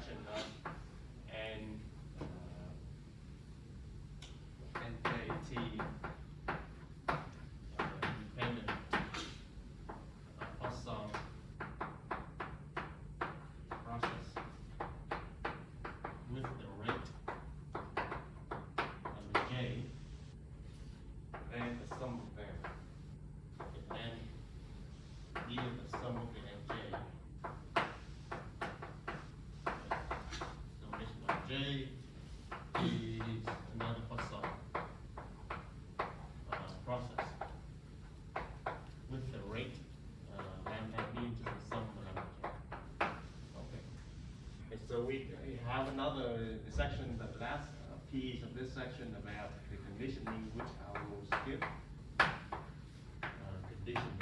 section of N NKT independent Poisson process with the rate under J, then the sum of them. And give the sum of the Nj. Summation of J is another Poisson process with the rate lambda mean to the sum of lambda J. Okay. And so we have another section, the last piece of this section about the conditioning, which I will skip. Conditioning.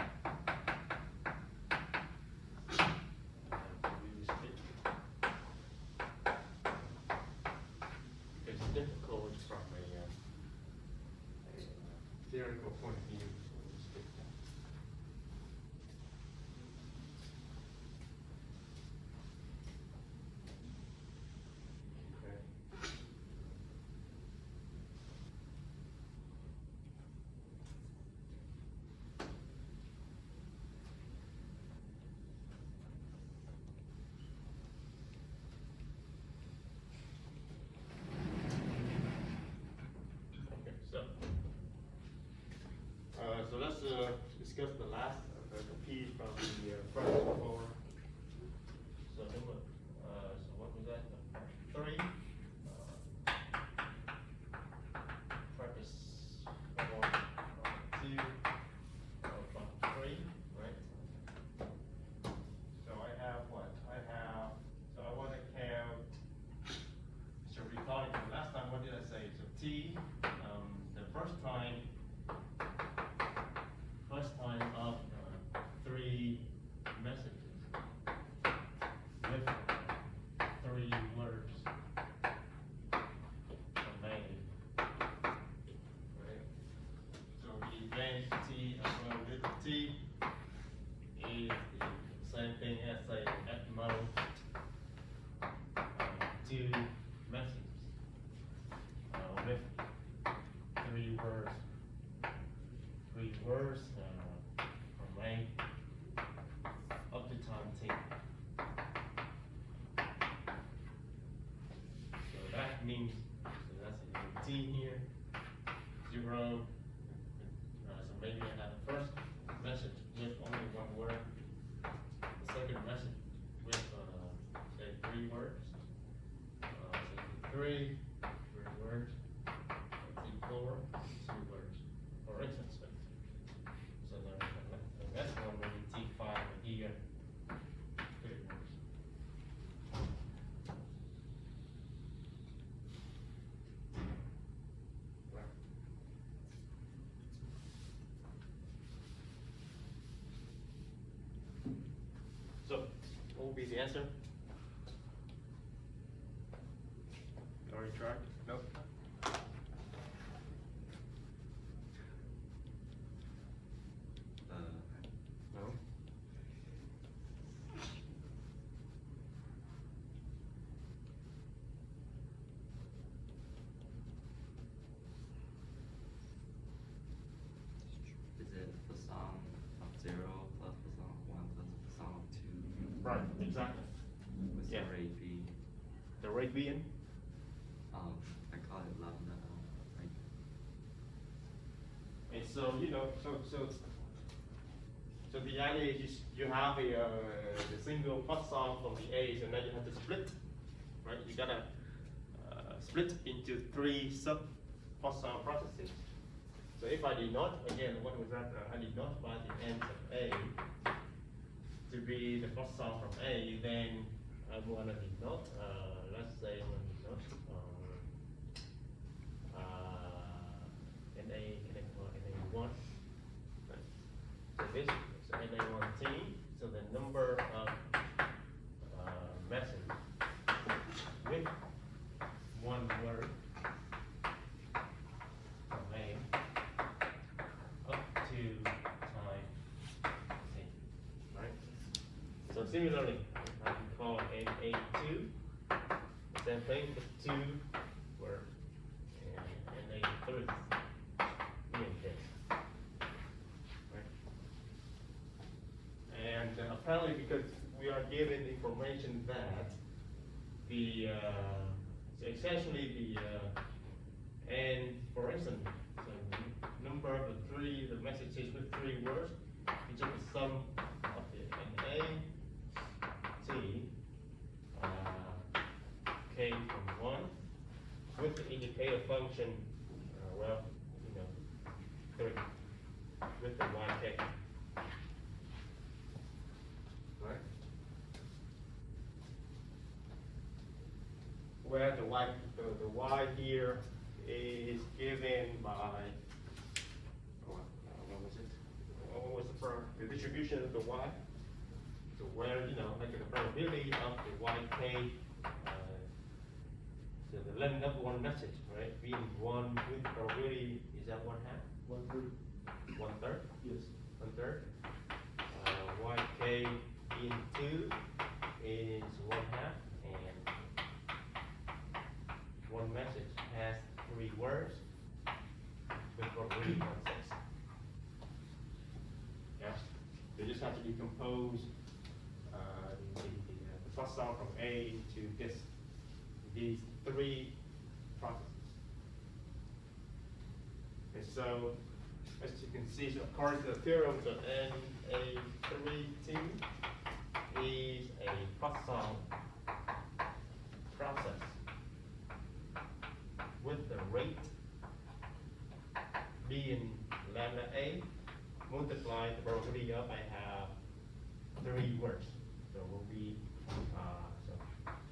It's difficult from a theoretical point of view. So we'll skip that. Okay. Okay, so let's discuss the last the piece from the first four. So number, so what was that? Part 3. Practice 4, 2, part 3, right? So I have what? So I want to count. So recalling from last time, what did I say? So T, the first time of 3 messages with 3 words from A. Right? So the event T as well with T is the same thing as say at most 2 messages with 3 words. 3 words from A up to time T. So that means, so that's a T here, 0. So maybe I have the first message with only 1 word, the second message with say 3 words. So 3 words, 4, 2 words, for instance. So the next one will be T5 here, 3 words. Right. So, what will be the answer? Already tried? Nope. No. Is it the sum of 0 plus the sum of 1 plus the sum of 2? Right, exactly. What's Yeah. the rate be? The rate being? I call it lambda. Like, And so, so the idea is you have the single Poisson from the A, so now you have to split, right? You gotta split into 3 sub Poisson processes. So if I did not, again, what was that? I did not find the ends of A to be the Poisson from A, then I want to did not, let's say I want to did not, NA1. So this is NA1T. So the number of messages with 1 word from A up to time T. Right? So similarly, I can call NA2 same thing, just 2 were, and a 3 being this. Right? And apparently because we are given information that the, so essentially and for instance, so number of the 3, the messages with 3 words, which is the sum of the NA, T, K from 1, with the indicator function, well, you know, 3, with the YK. Right? Where the Y here is given by, what was it? What was the distribution of the Y? So where, you know, like the probability of the YK, so the length of one message, right, being 1 with probability, is that 1/2? 1/3. 1/3? Yes. 1/3. YK being 2 is 1/2, and one message has 3 words with probability 1/6. Yeah, they just have to decompose the first sound from A to these 3 processes. And so, as you can see, so according to the theorem, so NA32 is a Poisson process with the rate being lambda A multiplied the probability of I have 3 words. So will be so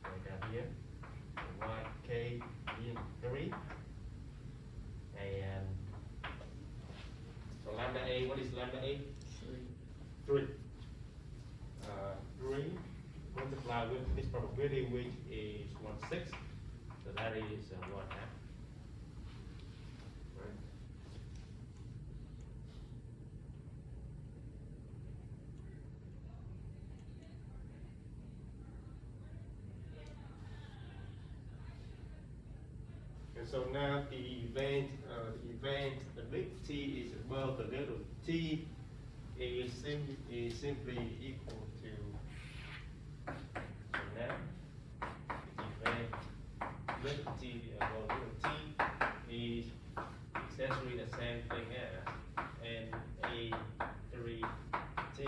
right down here, YK being 3, and so lambda A, what is lambda A? 3. 3 multiplied with this probability, which is 1/6, so that is 1/2. Right? And so now the event, the big T is, well, the little t is simply equal to, so now, the event, little t, well, little t is essentially the same thing as NA3T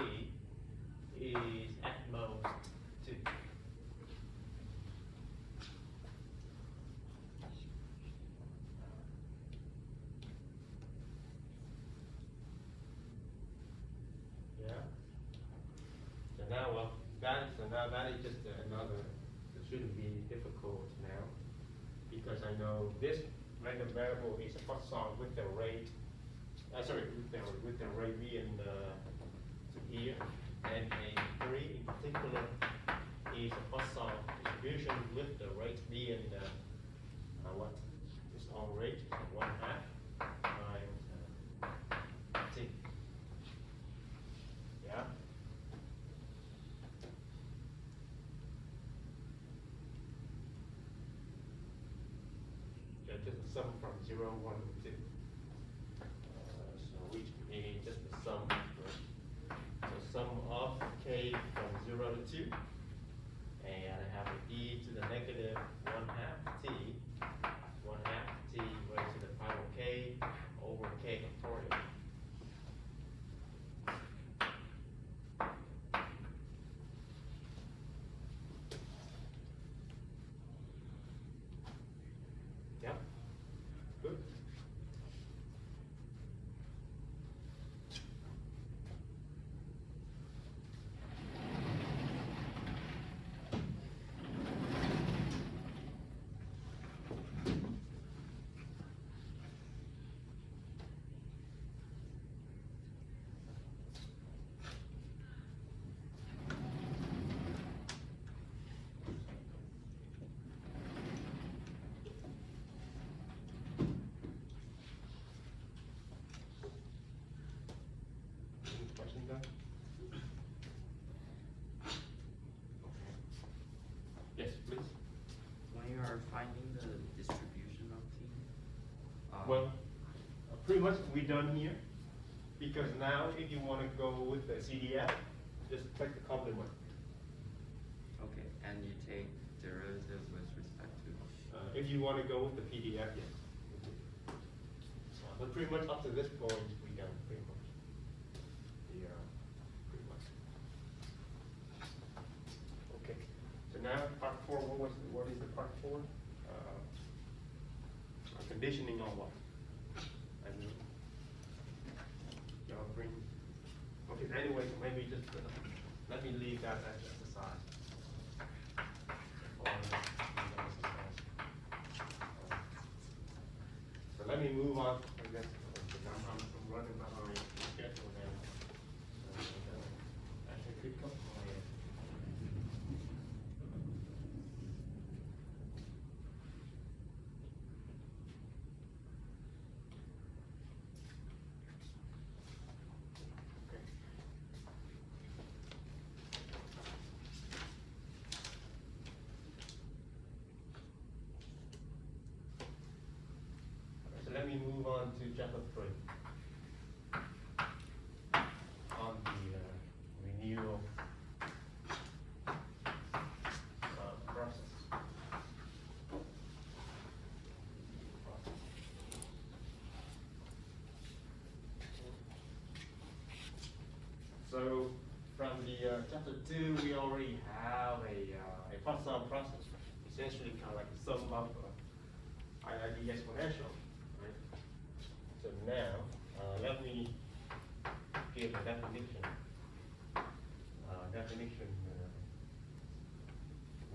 is at most 2. Yeah. So now, well, that is just another. It shouldn't be difficult now, because I know this random variable is a Poisson with the rate. With the rate being here, and a 3 in particular is a Poisson distribution with the rate being what? Its own rate, 1/2 times t. Yeah. Yeah, just the sum from 0, 1, and 2. So which is just the sum. Right? So sum of k from 0 to 2, and I have e to the negative 1/2 t, 1/2 t raised to the power k over k factorial. Yeah. Good. are finding the distribution of T? Well, pretty much we done here, because now if you wanna go with the CDF, just take the complement. Okay, and you take derivatives with respect to, If you wanna go with the PDF, yes. But pretty much up to this point, we done pretty much. Pretty much. Okay, so now part four, what is the part four? Conditioning on what? I mean, y'all bring, okay, anyway, so maybe just, let me leave that as exercise. So let me move on, I guess, because I'm running behind schedule now. I should pick up my. Okay. So let me move on to chapter 3. On the renewal process. So from the chapter 2, we already have a Poisson process, essentially kind of like the sum of IID exponential, right? So now, let me give a definition. Definition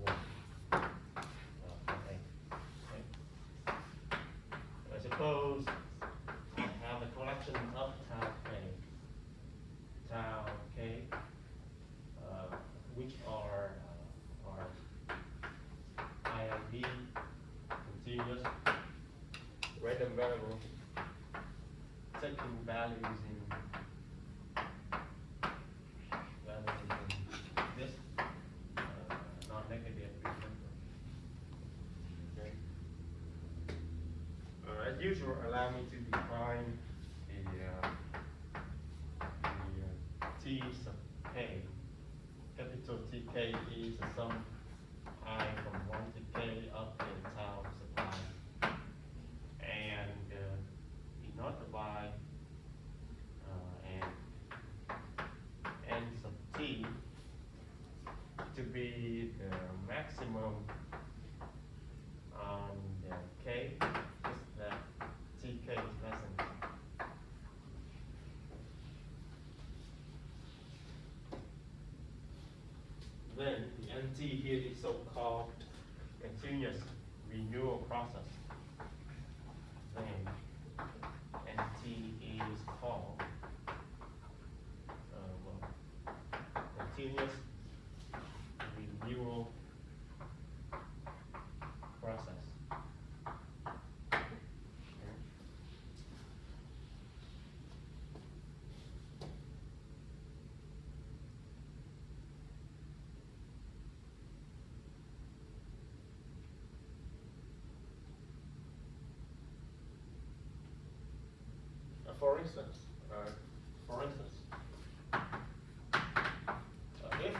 one. Okay. I suppose I have a collection of tau k, which are IID, continuous, random variable, taking values in this non-negative number. Okay. As usual, allow me to define the T sub k. Capital TK is the sum I from 1 to k up in tau supply. And denoted by n sub t to be the maximum on the k, just that tk is less than. Then the NT here is so-called continuous renewal process. Then NT is called continuous renewal process. Okay. For instance, if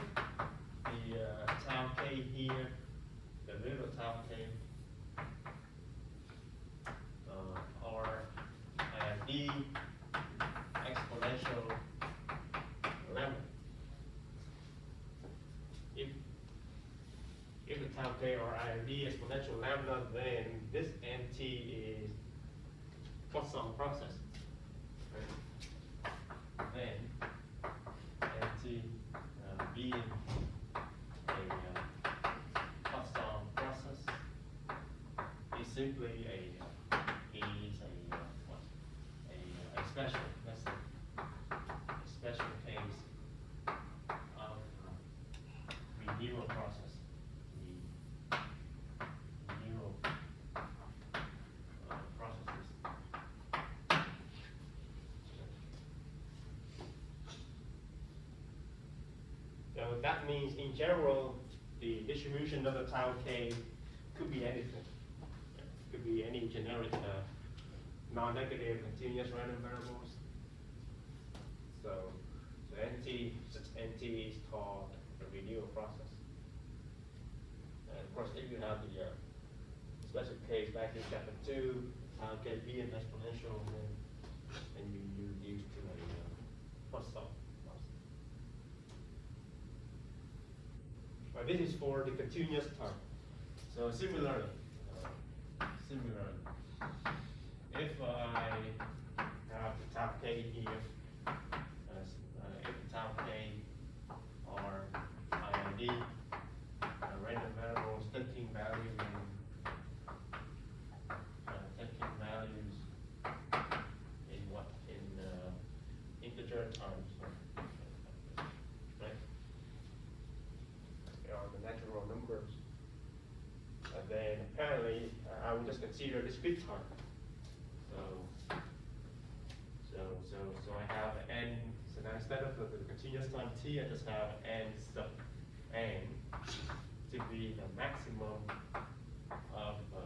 the tau k here, the little tau k, are d exponential lambda. If the tau k are d exponential lambda, then this nt is Poisson process. Then NT being a Poisson process is simply a special, let's say, a special case of renewal process. The renewal processes. So that means in general, the distribution of the tau k could be anything. Could be any generic, non-negative continuous random variables. So such NT is called the renewal process. And of course, if you have the special case back in chapter 2, how can be an exponential, and you reduce to a first sum process. But this is for the continuous term. So similarly, if I have the top K here, if the top K are IID, random variables taking value in what, in integer terms, right? They are the natural numbers. And then apparently, I will just consider discrete term. So I have n, So now instead of the continuous time t, I just have n sub n to be the maximum of the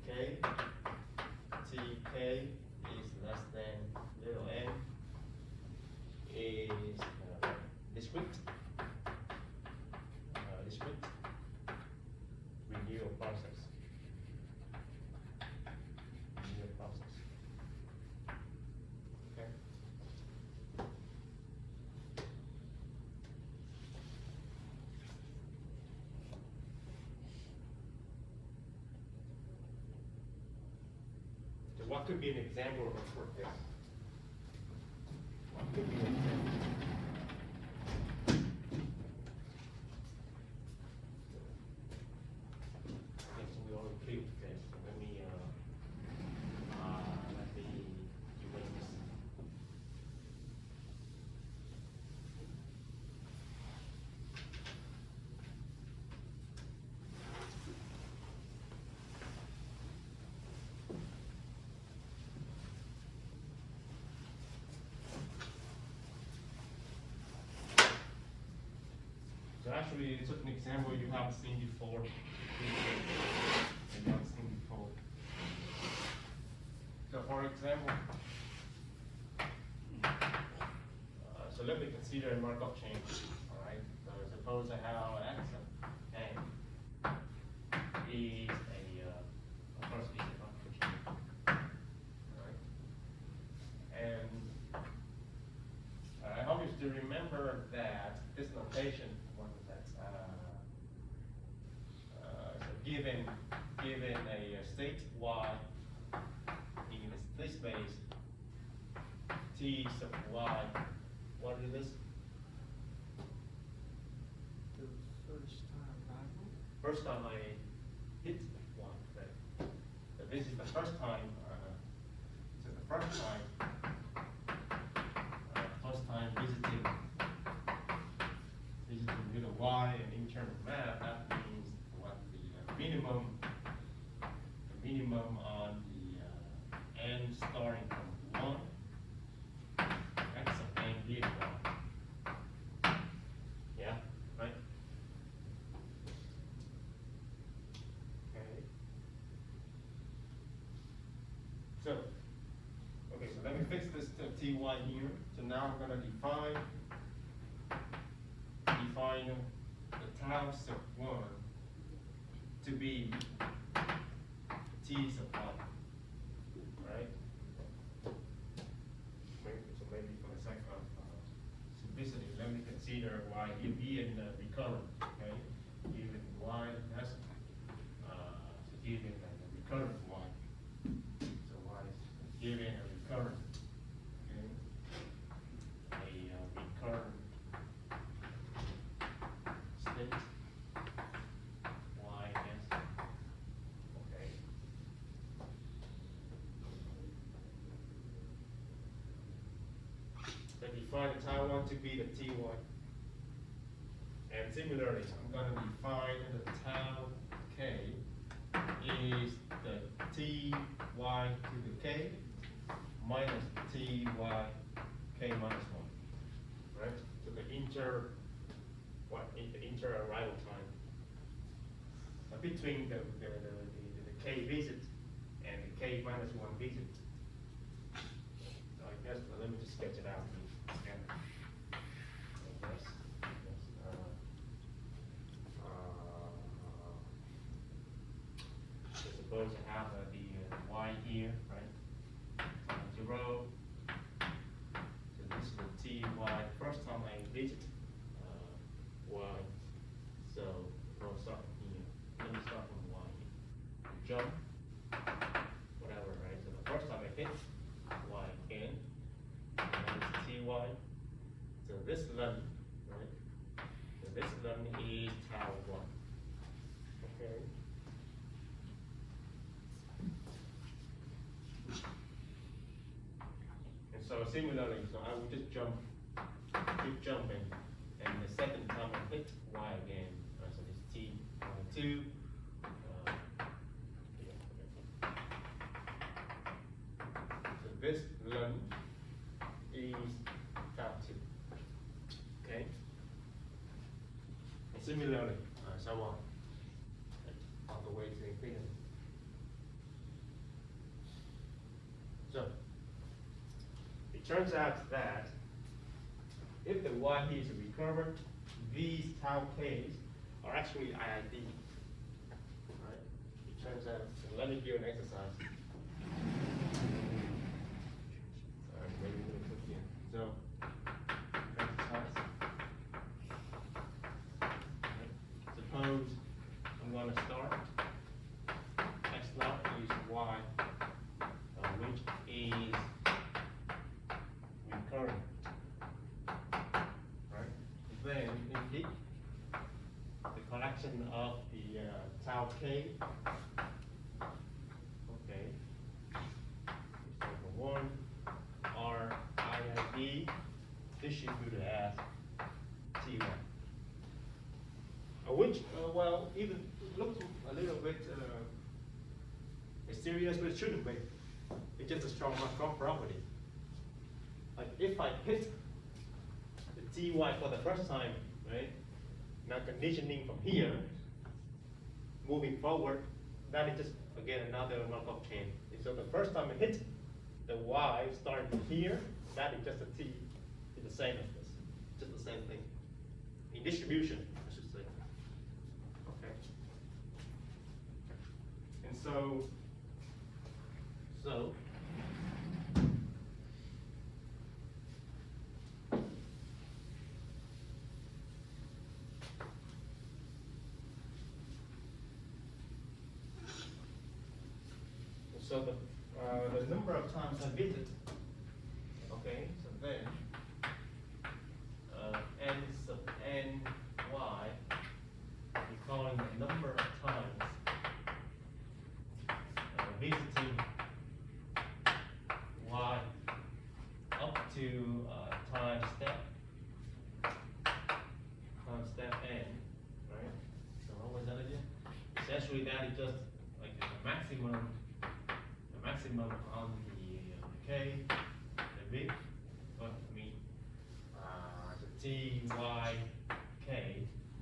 k. Tk is less than little n is discrete renewal process. Okay. So what could be an example of this? What could be an example? I guess we already cleared this, so let me erase this. So actually, it's just an example you haven't seen before. You haven't seen before. So for example, so let me consider a Markov chain. All right. So suppose I have x of n is of course, is a Markov chain. All right. And I hope you still remember that this notation, what is that? So given a state y in this space, t sub y, what is this? The first time First time I hit y, right? So this is the first time. So the first time visiting with a y and internal map. That means what the minimum on the n starting from 1. X of n being 1. Yeah, right? Okay. So, okay, so let me fix this to ty here. So now I'm gonna define the tau sub 1 to be t sub 1, right? So maybe for the sake of simplicity, let me consider y here being recurrent, okay? Given y has, so given a recurrent y. So y is given a recurrent, okay? A recurrent state y s, okay? So define the tau 1 to be the ty. And similarly, I'm going to define the tau k is the ty to the k minus ty k minus 1. Right? So the inter the inter-arrival time. Between the K visit and the K minus 1 visit. So I guess, let me just sketch it out again. I guess, suppose I have the y here, right? 0. So this is the ty. First time I visit y. So we'll start from here. Let me start from y. Jump, whatever, right? So the first time I hit y again, and then it's ty. So this length, right? So this length is tau 1. Okay. And so similarly, so I will just jump, keep jumping, and the second time I hit y again, so it's t2. So this length is tau 2. Okay. And similarly, so on, all the way to infinity. So it turns out that if the y here is recurrent, these tau k's are actually IID. Right? It turns out. So let me do an exercise. Alright, maybe we'll put here. So exercise. Right. Suppose I'm going to start. X naught is y, which is recurrent. Right? Then indeed, the collection of the tau k. Okay. Number 1, R IID, distributed as T1. Which, well, even looks a little bit mysterious, but it shouldn't be. It's just a strong Markov property. Like if I hit the ty for the first time, right? Now conditioning from here, moving forward, that is just again another Markov chain. So the first time I hit the y starting from here, that is just a t. It's the same as this. Just the same thing. In distribution, I should say. Okay. And so the number of times I visit, okay, so then n sub n y, we're calling the number of times visiting y up to time step n, right? So what was that again? Essentially that is just like the maximum on the k, the big, I mean, the t, y, k,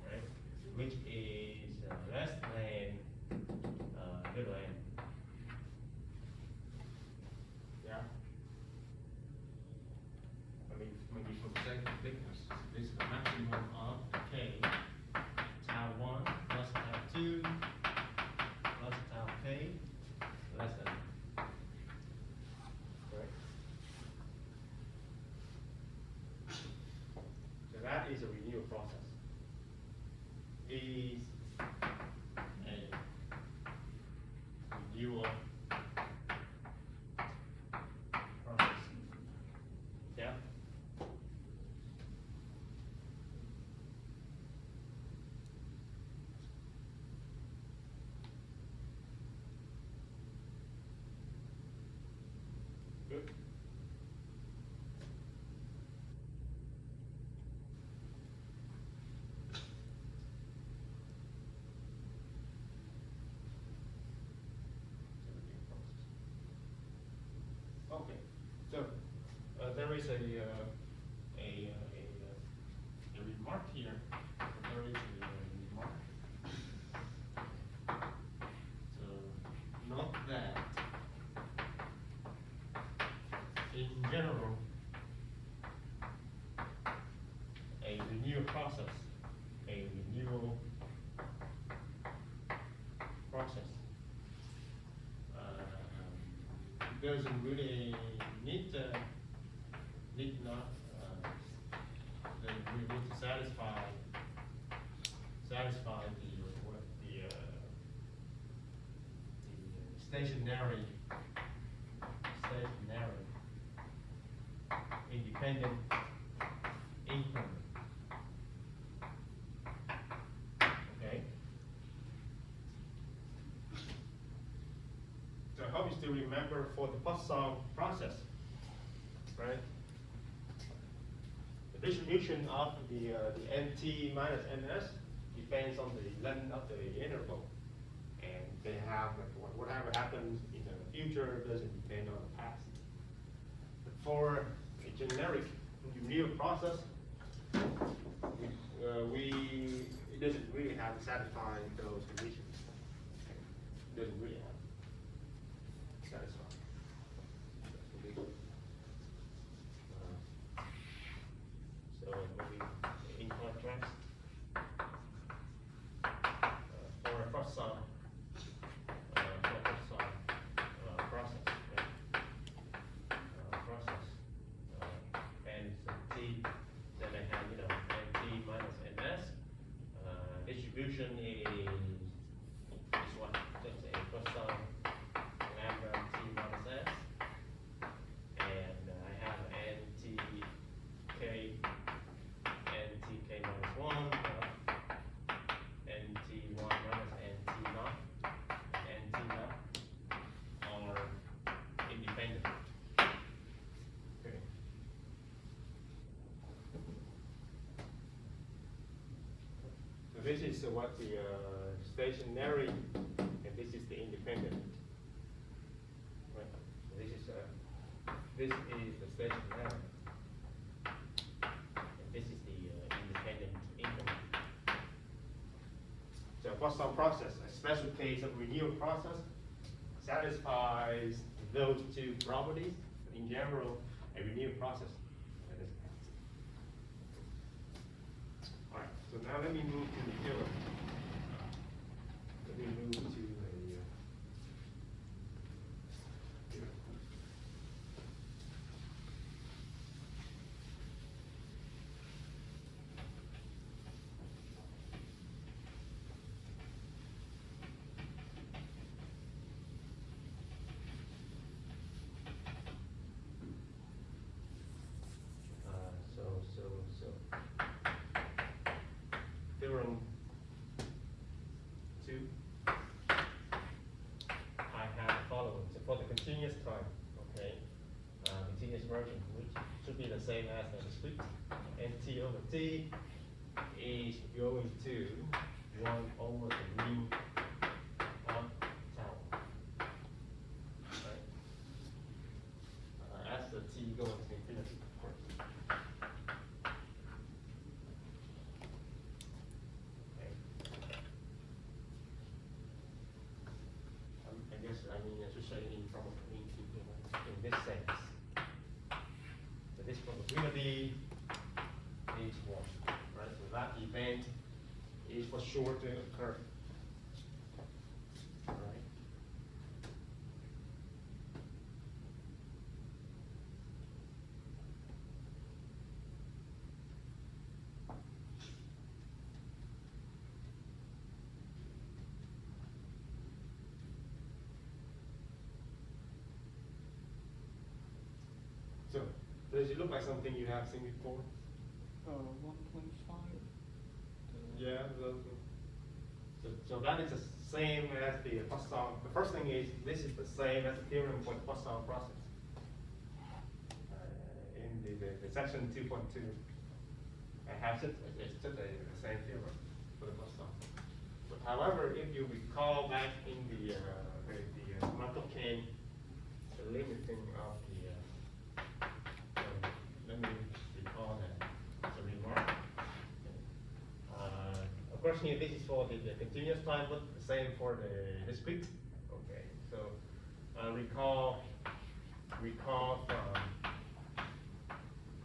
right, which is less than little n. Yeah? I mean, maybe for the sake of thickness, this is the maximum of the k, tau 1 plus tau 2 plus tau k less than. So that is a renewal process. Is a renewal process. Yeah? Good. Okay, so there is a remark here. doesn't really need not, we need to satisfy the stationary independent income. Okay? So I hope you still remember for the Poisson process, right? The distribution of the nt minus ns depends on the length of the interval. And they have, like, whatever happens in the future doesn't depend on the past. But for a generic real process, it doesn't really have to satisfy those conditions. It doesn't really have to satisfy those conditions. So maybe in contrast, for a Poisson process, and t, then I have, nt minus ns. Distribution is what? Just a Poisson lambda t minus s, and I have ntk minus 1, nt1 minus nt naught, nt naught are independent. Okay. So this is what the stationary, and this is the independent. Right. So this is the stationary. This is the independent increment. So Poisson process, a special case of renewal process, satisfies those two properties. In general, a renewal process. All right. So now let me move to the theorem. Let me move to a theorem. Theorem 2, I have the following. So for the continuous time, okay, continuous version, which should be the same as the discrete, nt over t is going to 1 over the mean of tau. Right? As the t goes to infinity, of course. I should say in this sense. So this probability is 1, right? So that event is for sure to occur. All right? So, does it look like something you have seen before? 1.5. Yeah. So that is the same as the Poisson. The first thing is, this is the same as the theorem for the Poisson process. In the section 2.2, I have it's just the same theorem for the Poisson. But however, if you recall back in the Markov chain, the limiting of the let me recall that as a remark. Of course, here this is for the continuous time, but the same for the discrete. Okay, so recall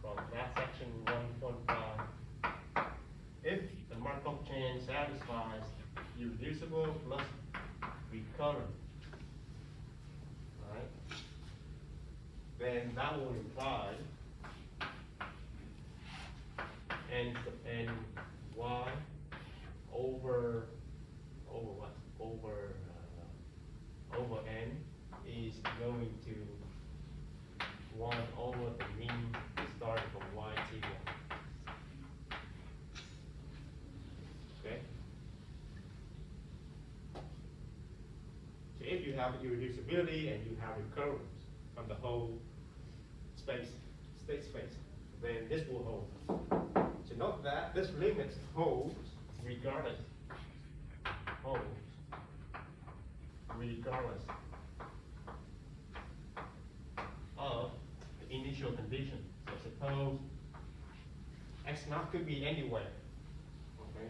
from that section 1.5. If the Markov chain satisfies irreducible plus recurrent, right? then that will imply and y over what? Over n is going to 1 over the mean starting from yt1. Okay? So if you have irreducibility and you have recurrence on the whole state space, then this will hold. So note that this limit holds regardless of the initial condition. So suppose x naught could be anywhere. Okay.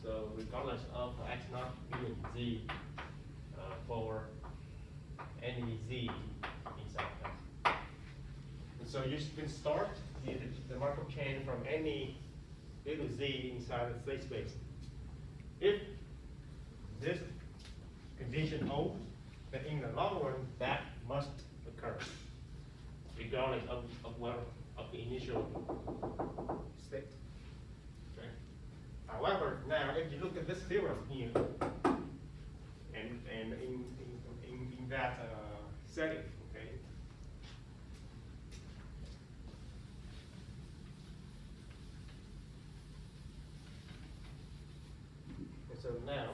So regardless of x naught being z for any z inside x. And so you can start the Markov chain from any little z inside the state space. If this condition holds, then in the long run that must occur, regardless of the initial state. Okay. However, now if you look at this theorem here, and in that setting, okay. And so now,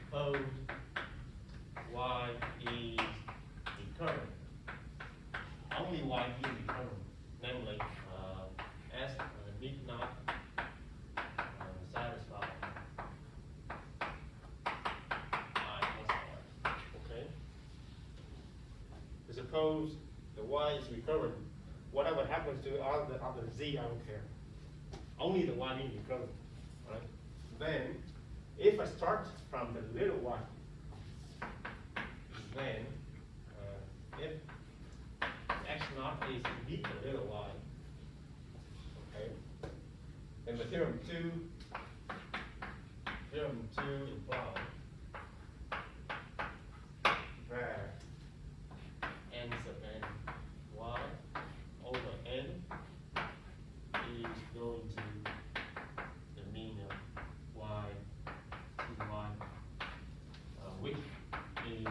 suppose y is recurrent. Only y is recurrent, namely s need not satisfy I plus r. Okay. So suppose the y is recurrent. Whatever happens to other z, I don't care. Only the y is recurrent. Right? Then, if I start from the little y, then if x naught is indeed the little y, okay, then the theorem 2 implies that n sub n y over n is going to the mean of y to y, which is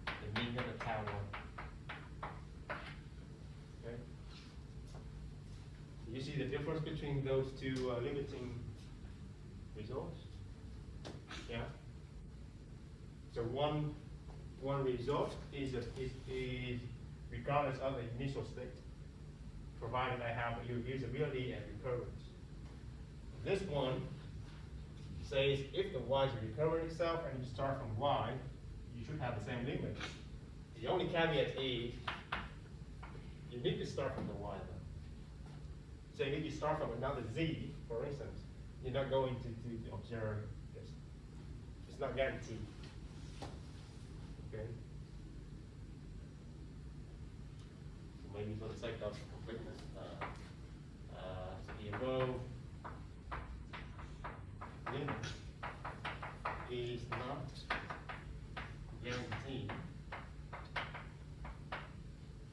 the mean of the tower. Okay. You see the difference between those two limiting results? Yeah. So one result is regardless of the initial state, provided I have irreducibility and recurrence. This one says if the y is recurrent itself and you start from y, you should have the same limit. The only caveat is you need to start from the y though. So if you start from another z, for instance, you're not going to observe this. It's not guaranteed. Okay. So maybe for the sake of completeness, so the above limit is not guaranteed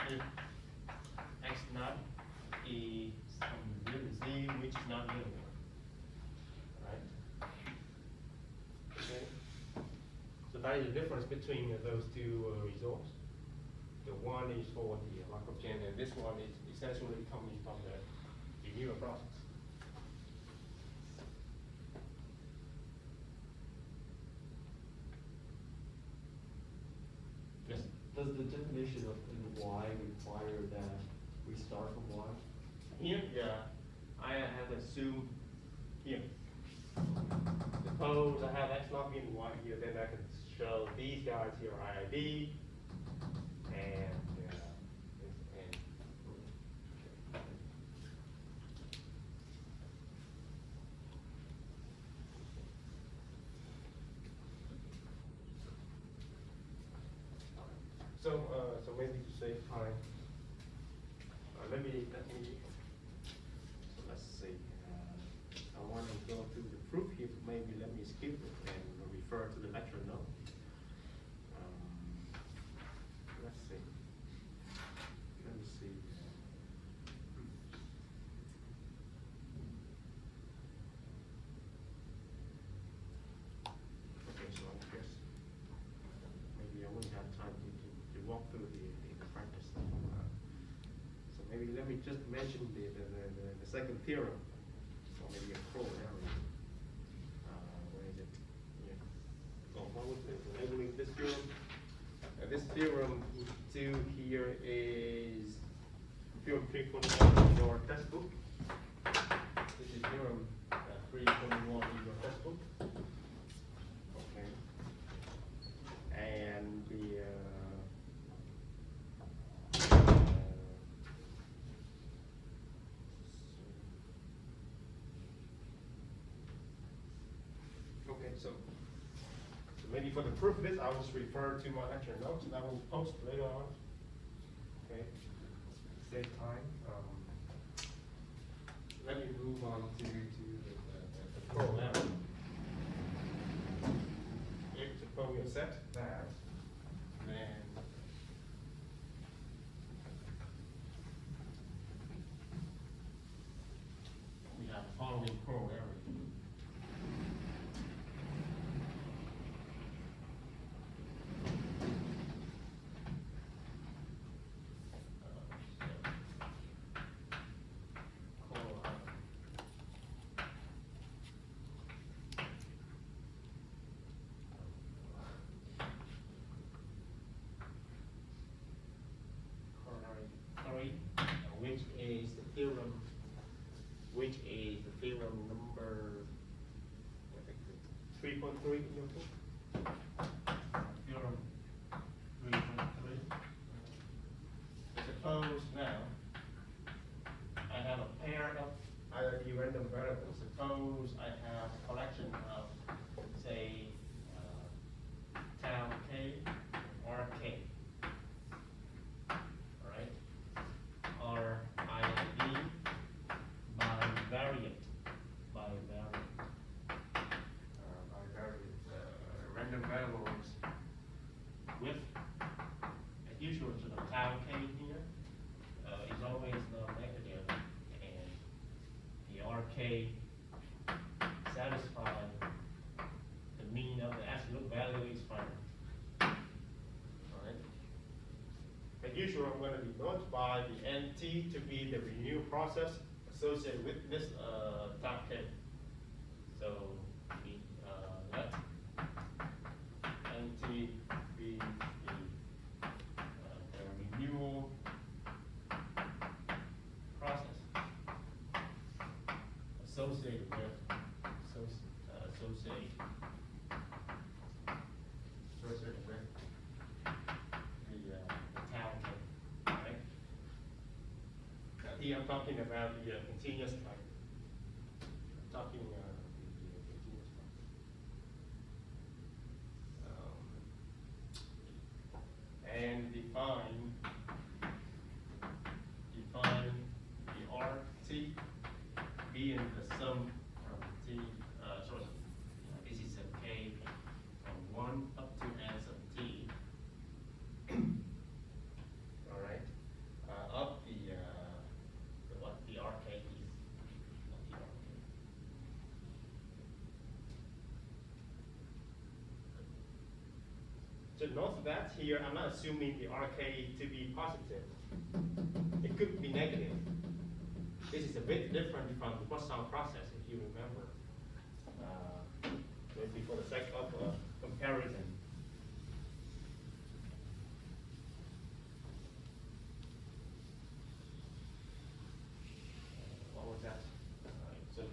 if x naught is some little z which is not linear. Right? Okay. So that is the difference between those two results. The one is for the Markov chain, and this one is essentially coming from the renewal process. Yes. Does the definition of in y require that we start from y? Here, yeah, I have assumed here. Suppose I have x naught being y here, then I can show these guys here are IID, and so maybe to save time, let me, so let's see, I want to go through the proof here, maybe let me skip it and refer to the lecture note. just mentioned the second theorem, or maybe a corollary. Where is it? Yeah. So what was it, labeling this theorem? This theorem two here is theorem 321 in your textbook. This is theorem 321 in your textbook. Okay. And the okay, so maybe for the proof of this, I'll just refer to my lecture notes that I will post later on. Okay, save time. Let me move on to the corollary. If suppose we accept that, then we have the following corollary. Corollary 3, which is the theorem number 3.3 in your book? Theorem 3.3. Suppose now I have a pair of IID random variables. Suppose I have a collection of, say, tau k, r k. Alright? Or IID bivariate. Random variables with, as usual, to the tau k here is always non-negative, and the rk satisfy the mean of the absolute value is finite. Alright? As usual, I'm going to denote by the NT to be the renewal process associated with this tau k. So we let NT be the renewal process associated with the tau k, right? Here I'm talking about the continuous type. I'm talking the continuous type. And define the RT being the sum from T, this is a K from 1 up to n sub T. All right, of what the RK is, of the RK. So note that here, I'm not assuming the RK to be positive. It could be negative. This is a bit different from the Poisson process, if you remember. Maybe for the sake of comparison. What was that? So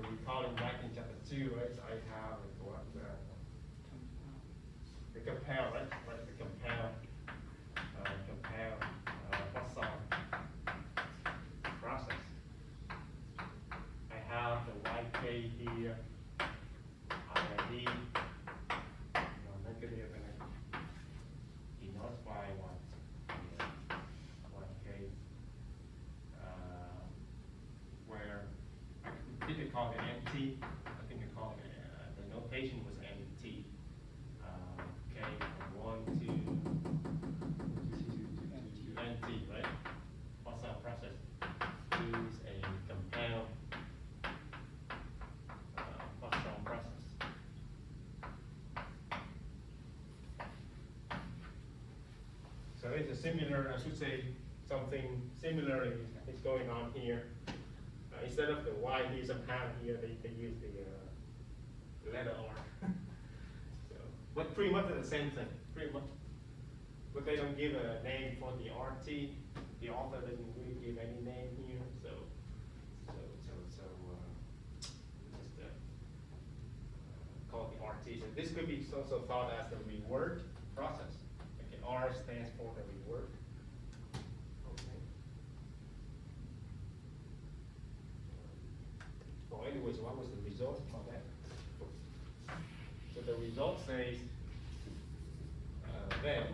recalling back in chapter 2, right? I have what? The compare, right? The compare Poisson process. I have the YK here, IID, negative, and I denote by what? YK, where I didn't call it NT. I think I called it, the notation was NT. K from 1 to NT, right? Poisson process is a compound Poisson process. So it's a similar, I should say, something similar is going on here. Instead of the Y here somehow here, they use the letter R. So, but pretty much the same thing, pretty much. But they don't give a name for the RT. The author doesn't really give any name here, so just call it the RT. So this could be also thought as the reword process. Okay, R stands for the reword. Okay. So anyways, what was the result of that? So the result says then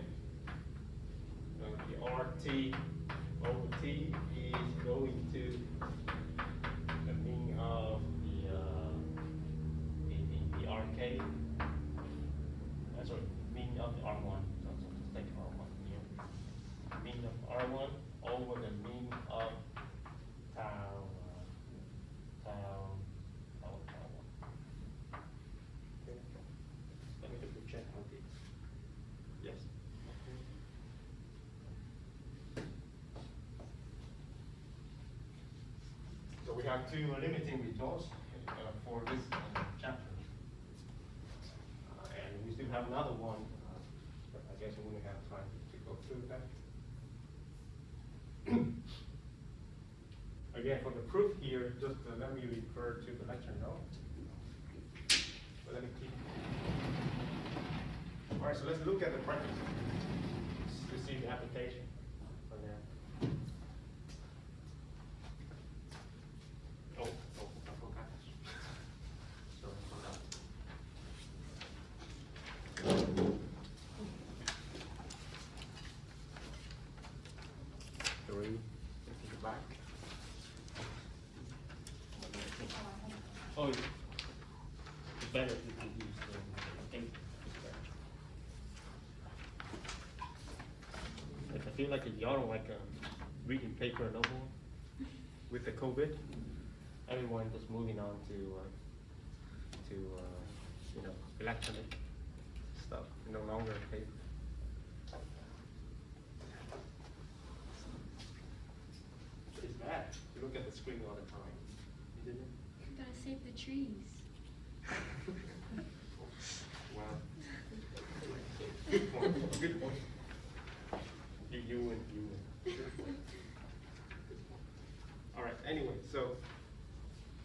the RT over T is going to the mean of the RK. Sorry, mean of the R1. So just take R1 here. Mean of R1 over the mean of tau 1. Okay. Let me double check on this. Yes. So we have two limiting results for this chapter. And we still have another one, but I guess we won't have time to go through that. Again, for the proof here, just let me refer to the lecture note. But let me keep. All right, so let's look at the practice to see the application for that. Oh, I forgot. Sorry, I forgot. Three, to the back. Oh, it's better if you use the 8. Like, I feel like y'all don't like reading paper no more with the COVID. Everyone just moving on to you know, electronic stuff, no longer paper. It's bad. You look at the screen all the time, isn't it? You gotta save the trees. Wow. Good point. Good point. You win. All right. Anyway, so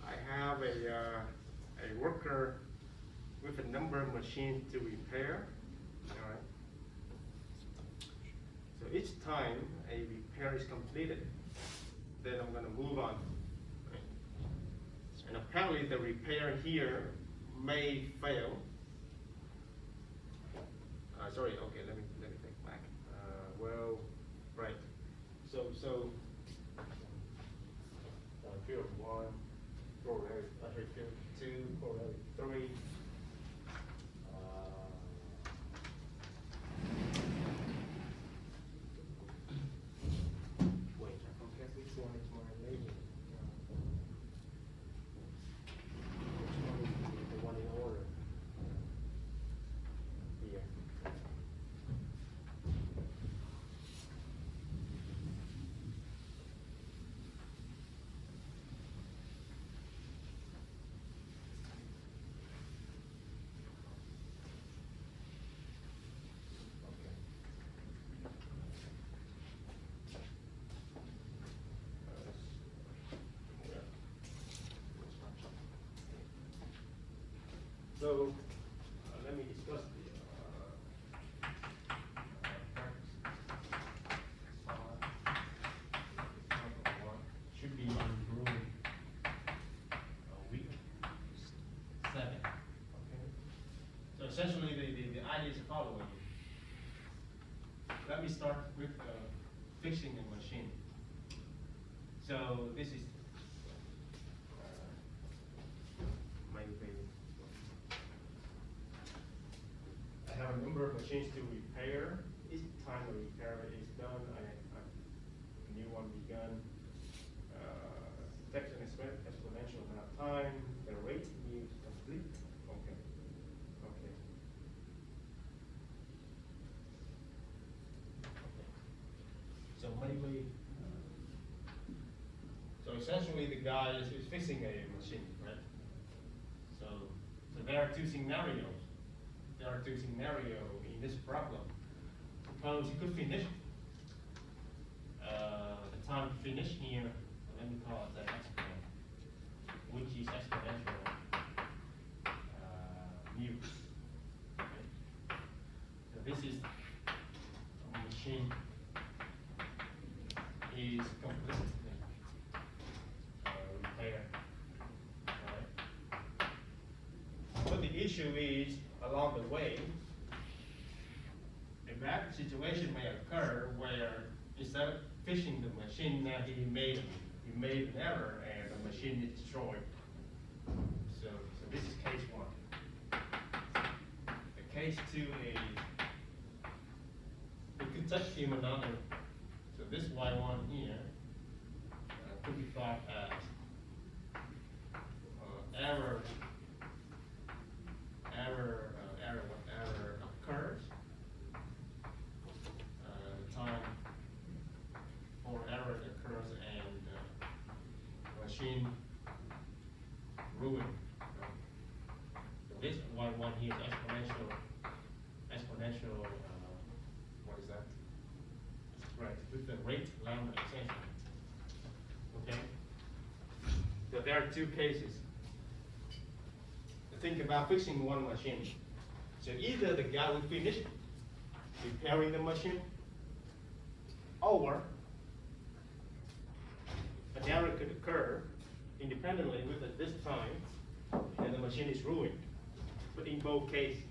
I have a worker with a number of machines to repair. All right. So each time a repair is completed, then I'm going to move on. Right? And apparently the repair here may fail. Sorry. Okay. Let me take back. Well, right. So. Field 1, field 2, field 3. Wait, I forget which one is my lady. Which one is the one in order? Here. So, let me discuss the should be in room week 7. Okay. So essentially, the idea is the following. Let me start with fixing the machine. So this is I have a number of machines to repair. Each time the repair is done, a new one begun. Takes an exponential amount of time. The rate needs complete. Okay. Okay. So maybe basically the guy is fixing a machine, right? So there are two scenarios. There are two scenarios in this problem. Suppose you could finish. The time to finish here, let me call it the exponent, which is exponential mu. Okay. So this is a machine is complete repair. Right? But the issue is along the way, a bad situation may occur where instead of fixing the machine, he made an error and the machine is destroyed. So this is case one. The case two is it could touch him another. So this Y1 here could be thought as error occurs. The time for error occurs and machine ruined. So this Y1 here is exponential. What is that? Right, with the rate lambda extension. Okay? So there are two cases. Think about fixing one machine. So either the guy will finish repairing the machine, or an error could occur independently with at this time, and the machine is ruined. But in both cases,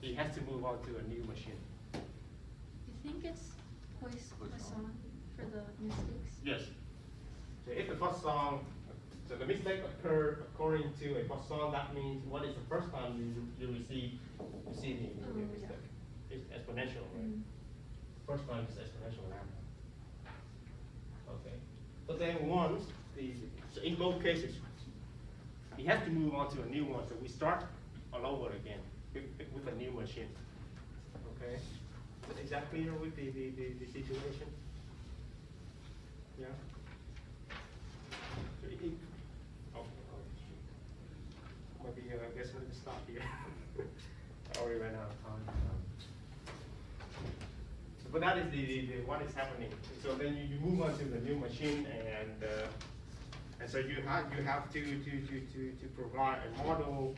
he has to move on to a new machine. You think it's Poisson for the mistakes? Yes. So if the Poisson, so the mistake occurred according to a Poisson, that means what is the first time you receive the yeah. mistake? It's exponential, right? Mm. First time is exponential lambda. Okay. But then once so in both cases, he has to move on to a new one. So we start all over again with a new machine. Okay. Is that clear with the situation? Yeah. So maybe I guess we'll stop here. I already ran out of time. But that is the what is happening. So then you move on to the new machine, and so you have to provide a model,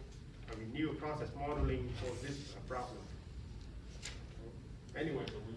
a new process modeling for this problem. Anyway, so we